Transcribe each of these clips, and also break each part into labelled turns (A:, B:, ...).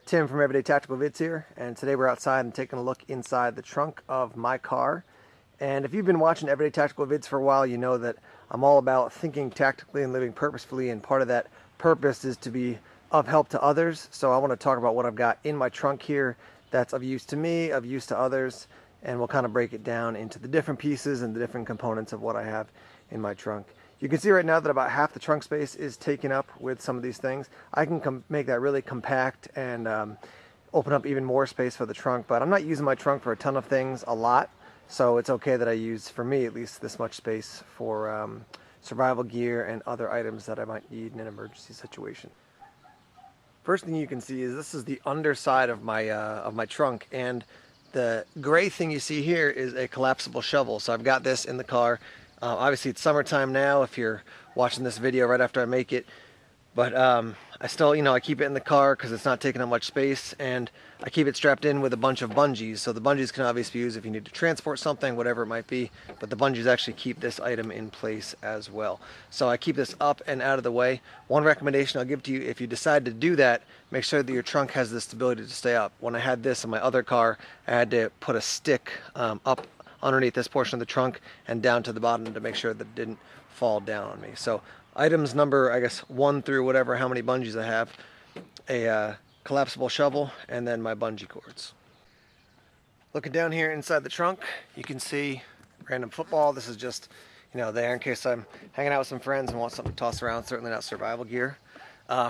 A: Tim from Everyday Tactical Vids here, and today we're outside and taking a look inside the trunk of my car. And if you've been watching Everyday Tactical Vids for a while, you know that I'm all about thinking tactically and living purposefully, and part of that purpose is to be of help to others. So I want to talk about what I've got in my trunk here that's of use to me, of use to others, and we'll kind of break it down into the different pieces and the different components of what I have in my trunk. You can see right now that about half the trunk space is taken up with some of these things. I can make that really compact and open up even more space for the trunk, but I'm not using my trunk for a ton of things a lot, so it's okay that I use, for me at least, this much space for survival gear and other items that I might need in an emergency situation. First thing you can see is this is the underside of my trunk, and the gray thing you see here is a collapsible shovel. So I've got this in the car. Obviously it's summertime now if you're watching this video right after I make it, but I still, I keep it in the car because it's not taking up much space, and I keep it strapped in with a bunch of bungees. So the bungees can obviously be used if you need to transport something, whatever it might be, but the bungees actually keep this item in place as well. So I keep this up and out of the way. One recommendation I'll give to you, if you decide to do that, make sure that your trunk has the stability to stay up. When I had this in my other car, I had to put a stick up underneath this portion of the trunk and down to the bottom to make sure that it didn't fall down on me. So items number, I guess, 1 through whatever, how many bungees I have, a collapsible shovel, and then my bungee cords. Looking down here inside the trunk, you can see random football. This is just, there in case I'm hanging out with some friends and want something to toss around, certainly not survival gear.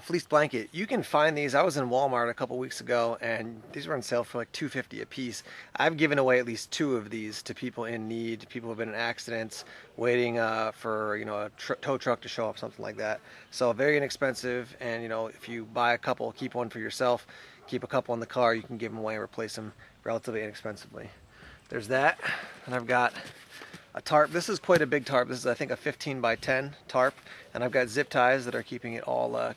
A: Fleece blanket. You can find these. I was in Walmart a couple weeks ago, and these were on sale for like $2.50 a piece. I've given away at least 2 of these to people in need, people who have been in accidents, waiting for a tow truck to show up, something like that. So very inexpensive, and if you buy a couple, keep one for yourself, keep a couple in the car, you can give them away and replace them relatively inexpensively. There's that, and I've got a tarp. This is quite a big tarp. This is, I think, a 15 by 10 tarp, and I've got zip ties that are keeping it all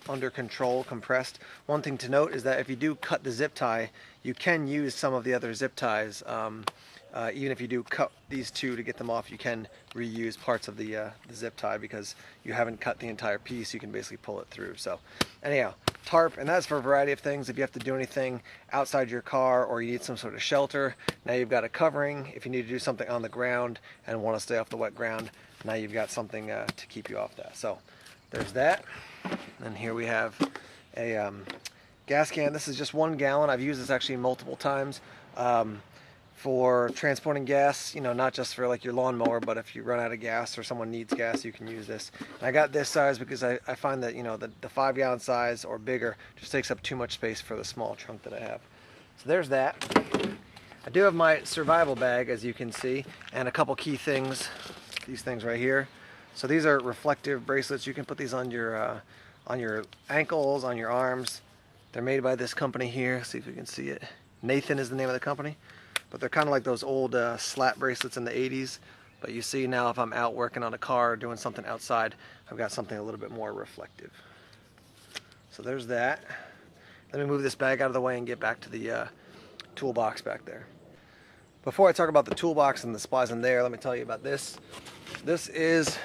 A: under control, compressed. One thing to note is that if you do cut the zip tie, you can use some of the other zip ties. Even if you do cut these 2 to get them off, you can reuse parts of the zip tie because you haven't cut the entire piece. You can basically pull it through. So anyhow, tarp, and that's for a variety of things. If you have to do anything outside your car or you need some sort of shelter, now you've got a covering. If you need to do something on the ground and want to stay off the wet ground, now you've got something to keep you off that. So there's that. And here we have a gas can. This is just 1 gallon. I've used this actually multiple times for transporting gas, not just for like your lawnmower, but if you run out of gas or someone needs gas, you can use this. And I got this size because I find that the 5 gallon size or bigger just takes up too much space for the small trunk that I have. So there's that. I do have my survival bag, as you can see, and a couple key things, these things right here. So these are reflective bracelets. You can put these on your ankles, on your arms. They're made by this company here. See if you can see it. Nathan is the name of the company. But they're kind of like those old slat bracelets in the 80s. But you see now, if I'm out working on a car or doing something outside, I've got something a little bit more reflective. So there's that. Let me move this bag out of the way and get back to the toolbox back there. Before I talk about the toolbox and the supplies in there, let me tell you about this. This is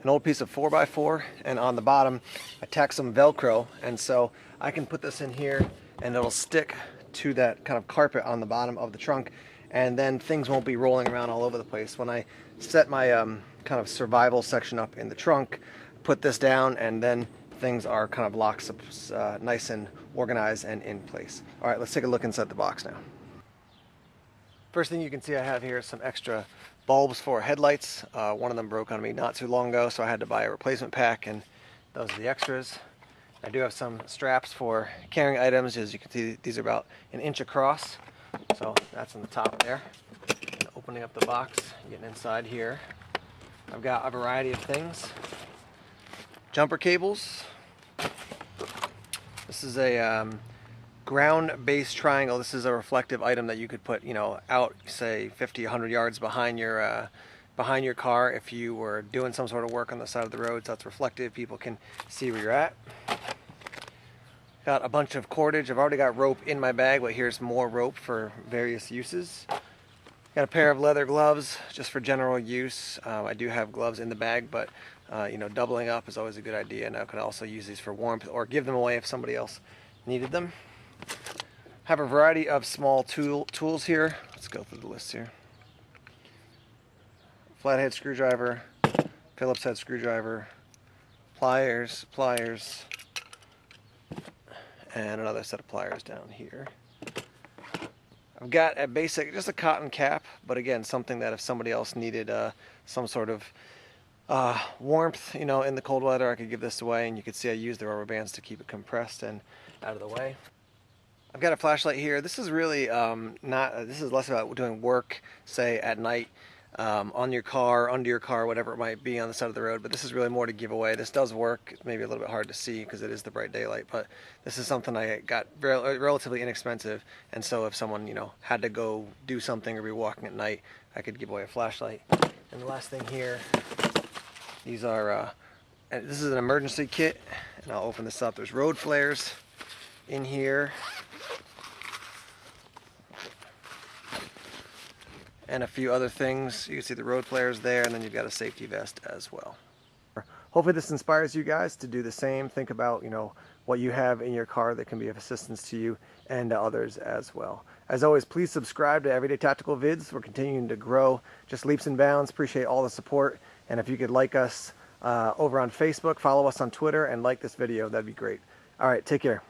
A: an old piece of 4x4, and on the bottom I tacked some velcro, and so I can put this in here and it'll stick to that kind of carpet on the bottom of the trunk, and then things won't be rolling around all over the place. When I set my kind of survival section up in the trunk, put this down, and then things are kind of locked nice and organized and in place. All right, let's take a look inside the box now. First thing you can see I have here is some extra bulbs for headlights. One of them broke on me not too long ago, so I had to buy a replacement pack, and those are the extras. I do have some straps for carrying items. As you can see, these are about 1 inch across, so that's on the top there. And opening up the box, getting inside here, I've got a variety of things. Jumper cables. This is a ground-based triangle. This is a reflective item that you could put, out, say, 50, 100 yards behind your car if you were doing some sort of work on the side of the road. So that's reflective. People can see where you're at. Got a bunch of cordage. I've already got rope in my bag, but here's more rope for various uses. Got a pair of leather gloves just for general use. I do have gloves in the bag, but doubling up is always a good idea, and I could also use these for warmth or give them away if somebody else needed them. Have a variety of small tools here. Let's go through the list here. Flathead screwdriver, Phillips head screwdriver, pliers, and another set of pliers down here. I've got a basic, just a cotton cap, but again, something that if somebody else needed some sort of warmth, in the cold weather, I could give this away. And you can see I use the rubber bands to keep it compressed and out of the way. I've got a flashlight here. This is really this is less about doing work, say at night, on your car, under your car, whatever it might be on the side of the road, but this is really more to give away. This does work. It's maybe a little bit hard to see because it is the bright daylight, but this is something I got relatively inexpensive, and so if someone, had to go do something or be walking at night, I could give away a flashlight. And the last thing here, these are, this is an emergency kit, and I'll open this up. There's road flares in here, and a few other things. You can see the road flares there, and then you've got a safety vest as well. Hopefully this inspires you guys to do the same. Think about, what you have in your car that can be of assistance to you and to others as well. As always, please subscribe to Everyday Tactical Vids. We're continuing to grow just leaps and bounds. Appreciate all the support. And if you could like us over on Facebook, follow us on Twitter, and like this video, that'd be great. All right, take care.